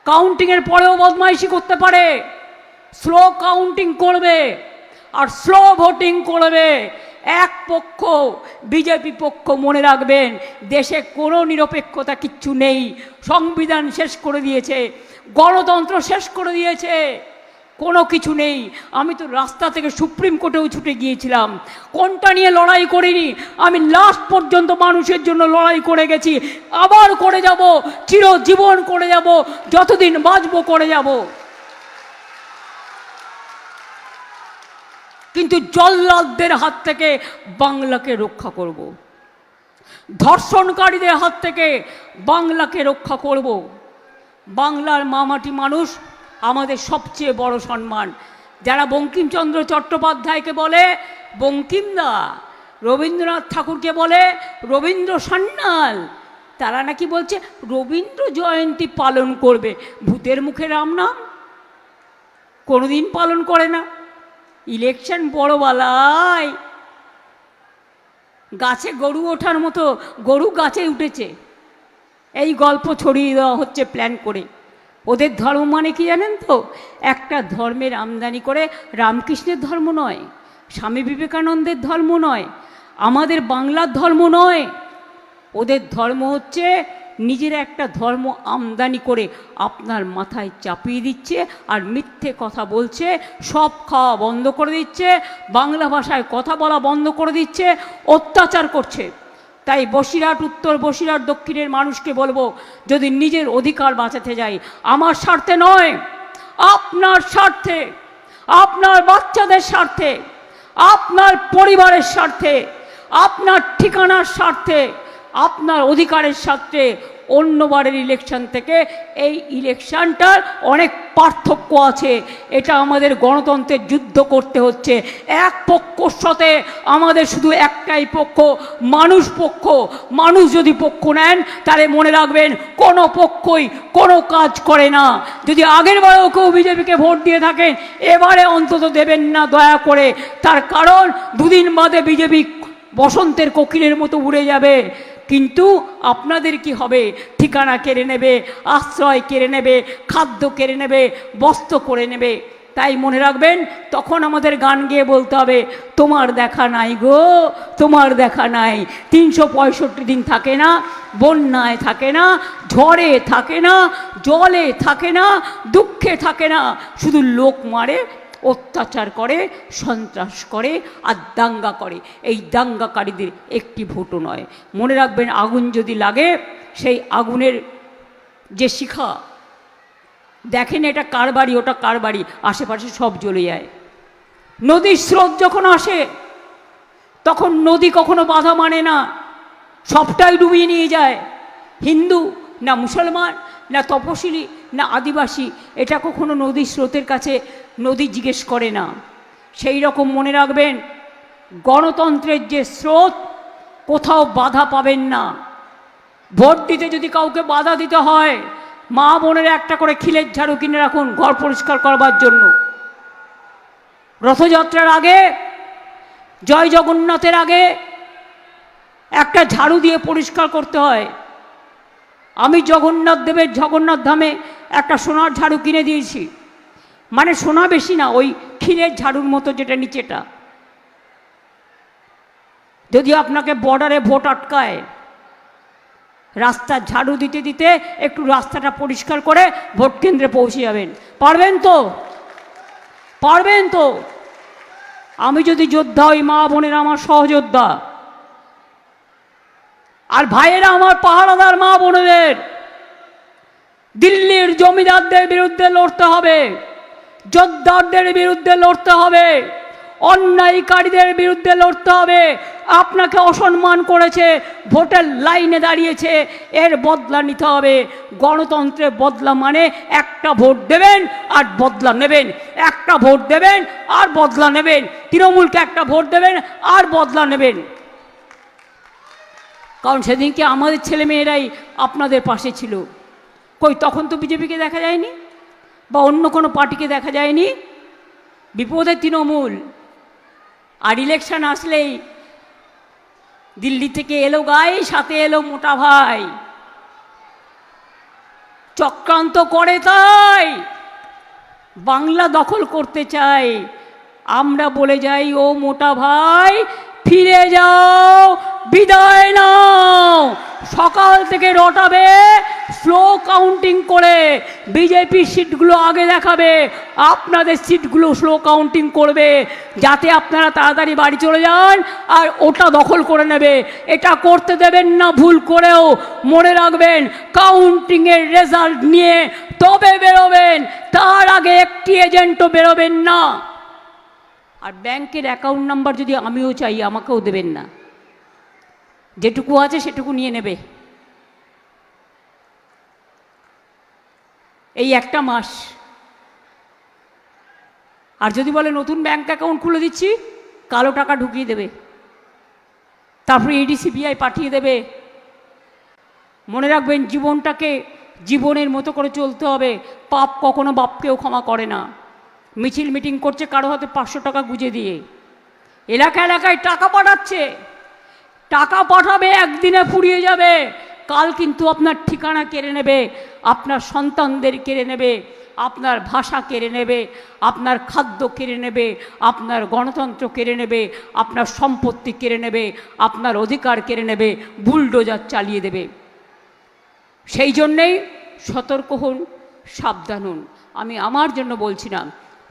কাউন্টিংয়ের পরেও বদমাইশি করতে পারে, স্লো কাউন্টিং করবে আর স্লো ভোটিং করবে। এক পক্ষ বিজেপি পক্ষ, মনে রাখবেন দেশে কোনো নিরপেক্ষতা কিচ্ছু নেই। সংবিধান শেষ করে দিয়েছে, গণতন্ত্র শেষ করে দিয়েছে, কোনো কিছু নেই। আমি তো রাস্তা থেকে সুপ্রিম কোর্টেও ছুটে গিয়েছিলাম, কোনটা নিয়ে লড়াই করিনি। আমি লাস্ট পর্যন্ত মানুষের জন্য লড়াই করে গেছি, আবার করে যাব, চিরজীবন করে যাব, যতদিন বাঁচবো করে যাব। কিন্তু জল্লাদদের হাত থেকে বাংলাকে রক্ষা করব, ধর্ষণকারীদের হাত থেকে বাংলাকে রক্ষা করব। বাংলার মামাটি মানুষ আমাদের সবচেয়ে বড় সম্মান। যারা বঙ্কিমচন্দ্র চট্টোপাধ্যায়কে বলে বঙ্কিমদা, রবীন্দ্রনাথ ঠাকুরকে বলে রবীন্দ্র সান্যাল, তারা নাকি বলছে রবীন্দ্র জয়ন্তী পালন করবে। ভূতের মুখে রাম নাম কোনোদিন পালন করে না। ইলেকশন বড়বালায়, গাছে গরু ওঠার মতো গরু গাছে উঠেছে, এই গল্প ছড়িয়ে দেওয়া হচ্ছে প্ল্যান করে। ওদের ধর্ম মানে কি জানেন তো? একটা ধর্মের আমদানি করে, রামকৃষ্ণের ধর্ম নয়, স্বামী বিবেকানন্দের ধর্ম নয়, আমাদের বাংলার ধর্ম নয়। ওদের ধর্ম হচ্ছে নিজের একটা ধর্ম আমদানি করে আপনার মাথায় চাপিয়ে দিচ্ছে, আর মিথ্যে কথা বলছে, সব খাওয়া বন্ধ করে দিচ্ছে, বাংলা ভাষায় কথা বলা বন্ধ করে দিচ্ছে, অত্যাচার করছে। তাই বসিরহাট উত্তর, বসিরহাট দক্ষিণের মানুষকে বলবো, যদি নিজের অধিকার বাঁচাতে যাই, আমার স্বার্থে নয়, আপনার স্বার্থে, আপনার বাচ্চাদের স্বার্থে, আপনার পরিবারের স্বার্থে, আপনার ঠিকানার স্বার্থে, আপনার অধিকারের স্বার্থে অন্যবারের ইলেকশন থেকে এই ইলেকশনটার অনেক পার্থক্য আছে। এটা আমাদের গণতন্ত্রের যুদ্ধ করতে হচ্ছে। এক পক্ষর সাথে আমাদের শুধু একটাই পক্ষ, মানুষ পক্ষ। মানুষ যদি পক্ষ নেন তাহলে মনে রাখবেন কোনো পক্ষই কোনো কাজ করে না। যদি আগের বারেও কেউ বিজেপিকে ভোট দিয়ে থাকেন, এবারে অন্তত দেবেন না দয়া করে। তার কারণ দুদিন বাদে বিজেপি বসন্তের কোকিলের মতো উড়ে যাবে। কিন্তু আপনাদের কি হবে? ঠিকানা কেড়ে নেবে, আশ্রয় কেড়ে নেবে, খাদ্য কেড়ে নেবে, বস্ত্র করে নেবে। তাই মনে রাখবেন, তখন আমাদের গান গেয়ে বলতে হবে, তোমার দেখা নাই গো, তোমার দেখা নাই। 365 দিন থাকে না, বন্যায় থাকে না, ঝড়ে থাকে না, জলে থাকে না, দুঃখে থাকে না, শুধু লোক মারে, অত্যাচার করে, সন্ত্রাস করে আর দাঙ্গা করে। এই দাঙ্গাকারীদের একটি ভোটও নয়। মনে রাখবেন, আগুন যদি লাগে, সেই আগুনের যে শিখা, দেখেন এটা কার বাড়ি, ওটা কার বাড়ি, আশেপাশে সব জ্বলে যায়। নদীর স্রোত যখন আসে, তখন নদী কখনো বাধা মানে না, সবটাই ডুবিয়ে নিয়ে যায়। হিন্দু না মুসলমান না তপশিলি না আদিবাসী, এটা কখনো নদীর স্রোতের কাছে নদী জিজ্ঞেস করে না। সেই রকম মনে রাখবেন, গণতন্ত্রের যে স্রোত, কোথাও বাধা পাবেন না। ভোট দিতে যদি কাউকে বাধা দিতে হয়, মা বোনের একটা করে খিলের ঝাড়ু কিনে রাখুন ঘর পরিষ্কার করবার জন্য। রথযাত্রার আগে, জয় জগন্নাথের আগে একটা ঝাড়ু দিয়ে পরিষ্কার করতে হয়। আমি জগন্নাথ দেবের জগন্নাথ ধামে একটা সোনার ঝাড়ু কিনে দিয়েছি, মানে সোনা বেশি না, ওই ক্ষীরের ঝাড়ুর মতো যেটা নিচেটা। যদি আপনাকে বর্ডারে ভোট আটকায়, রাস্তা ঝাড়ু দিতে দিতে একটু রাস্তাটা পরিষ্কার করে ভোট কেন্দ্রে পৌঁছে যাবেন। পারবেন তো? পারবেন তো? আমি যদি যোদ্ধা, ওই মা বোনেরা আমার সহযোদ্ধা, আর ভাইয়েরা আমার পাহারাদার মা বোনেদের। দিল্লির জমিদারদের বিরুদ্ধে লড়তে হবে, যোদ্ধাদের বিরুদ্ধে লড়তে হবে, অন্যায়কারীদের বিরুদ্ধে লড়তে হবে। আপনাকে অসম্মান করেছে, ভোটের লাইনে দাঁড়িয়েছে, এর বদলা নিতে হবে। গণতন্ত্রের বদলা মানে একটা ভোট দেবেন আর বদলা নেবেন, একটা ভোট দেবেন আর বদলা নেবেন। তৃণমূলকে একটা ভোট দেবেন আর বদলা নেবেন। কারণ সেদিনকে আমাদের ছেলেমেয়েরাই আপনাদের পাশে ছিল। কই, তখন তো বিজেপিকে দেখা যায়নি বা অন্য কোনো পার্টিকে দেখা যায়নি। বিপদে তৃণমূল। আর ইলেকশন আসলেই দিল্লি থেকে এলো গাই, সাথে এলো মোটা ভাই। চক্রান্ত করে, তাই বাংলা দখল করতে চাই। আমরা বলে যাই, ও মোটা ভাই ফিরে যাও, বিদায় নাও। সকাল থেকে রটাবে স্লো কাউন্টিং করে, বিজেপির সিটগুলো আগে দেখাবে, আপনাদের সিটগুলো স্লো কাউন্টিং করবে, যাতে আপনারা তাড়াতাড়ি বাড়ি চলে যান আর ওটা দখল করে নেবে। এটা করতে দেবেন না ভুল করেও। মনে রাখবেন, কাউন্টিংয়ের রেজাল্ট নিয়ে তবে বেরোবেন, তার আগে একটি এজেন্টও বেরোবেন না। আর ব্যাংকের অ্যাকাউন্ট নাম্বার যদি আমিও চাই, আমাকেও দেবেন না। যেটুকু আছে সেটুকু নিয়ে নেবে। এই একটা মাস। আর যদি বলে নতুন ব্যাংক অ্যাকাউন্ট খুলে দিচ্ছি, কালো টাকা ঢুকিয়ে দেবে, তারপরে ইডি সিবিআই পাঠিয়ে দেবে। মনে রাখবেন, জীবনটাকে জীবনের মতো করে চলতে হবে। পাপ কখনো বাপকেও ক্ষমা করে না। মিছিল মিটিং করছে কারো হাতে 500 টাকা গুঁজে দিয়ে, এলাকা এলাকায় টাকা পাঠাচ্ছে। টাকা পাঠাবে, একদিনে ফুরিয়ে যাবে, কাল কিন্তু আপনার ঠিকানা কেড়ে নেবে, আপনার সন্তানদের কেড়ে নেবে, আপনার ভাষা কেড়ে নেবে, আপনার খাদ্য কেড়ে নেবে, আপনার গণতন্ত্র কেড়ে নেবে, আপনার সম্পত্তি কেড়ে নেবে, আপনার অধিকার কেড়ে নেবে, বুলডোজার চালিয়ে দেবে। সেই জন্যেই সতর্ক হন, সাবধান হন। আমি আমার জন্য বলছি না,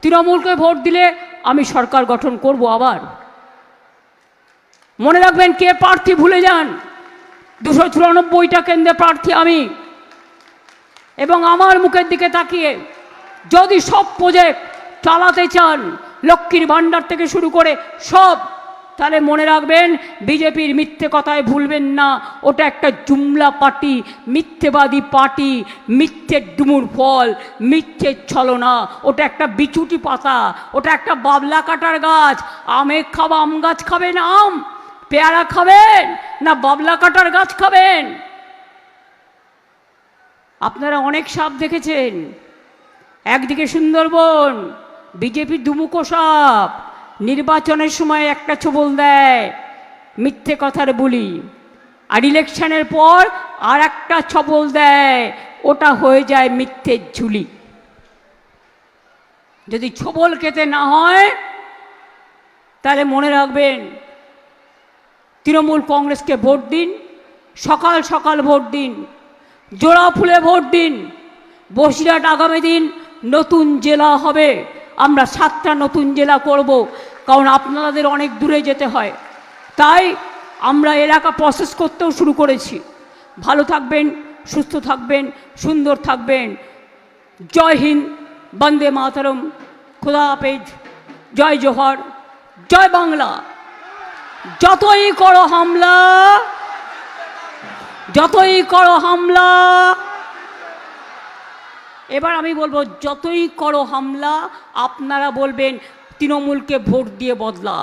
তৃণমূলকে ভোট দিলে আমি সরকার গঠন করব আবার। মনে রাখবেন, কে প্রার্থী ভুলে যান, 294টা কেন্দ্রে প্রার্থী আমি। এবং আমার মুখের দিকে তাকিয়ে যদি সব প্রজেক্ট চালাতে চান, লক্ষ্মীর ভাণ্ডার থেকে শুরু করে সব, তাহলে মনে রাখবেন, বিজেপির মিথ্যে কথায় ভুলবেন না। ওটা একটা জুমলা পার্টি, মিথ্যেবাদী পার্টি, মিথ্যের ডুমুর ফল, মিথ্যের ছলনা। ওটা একটা বিচুটি পাতা, ওটা একটা বাবলা কাটার গাছ। আমে খাওয়া আম গাছ খাবেন, আম পেয়ারা খাবেন না বাবলা কাটার গাছ খাবেন? আপনারা অনেক সাপ দেখেছেন। একদিকে সুন্দরবন, বিজেপির দুমুখো সাপ, নির্বাচনের সময় একটা ছোবল দেয়, মিথ্যে কথার বুলি, আর ইলেকশনের পর আর একটা ছবল দেয়, ওটা হয়ে যায় মিথ্যের ঝুলি। যদি ছবল খেতে না হয়, তাহলে মনে রাখবেন, তৃণমূল কংগ্রেসকে ভোট দিন, সকাল সকাল ভোট দিন, জোড়া ফুলে ভোট দিন। বসিরহাট আগামী দিন নতুন জেলা হবে। আমরা 7টা নতুন জেলা করব, কারণ আপনাদের অনেক দূরে যেতে হয়। তাই আমরা এলাকা প্রসেস করতেও শুরু করেছি। ভালো থাকবেন, সুস্থ থাকবেন, সুন্দর থাকবেন। জয় হিন্দ, বন্দে মাতরম, খুদা হাফেজ, জয় জোহর, জয় বাংলা। যতই করো হামলা, যতই করো হামলা, এবার আমি বলবো, যতই করো হামলা, আপনারা বলবেন তৃণমূলকে ভোট দিয়ে বদলা।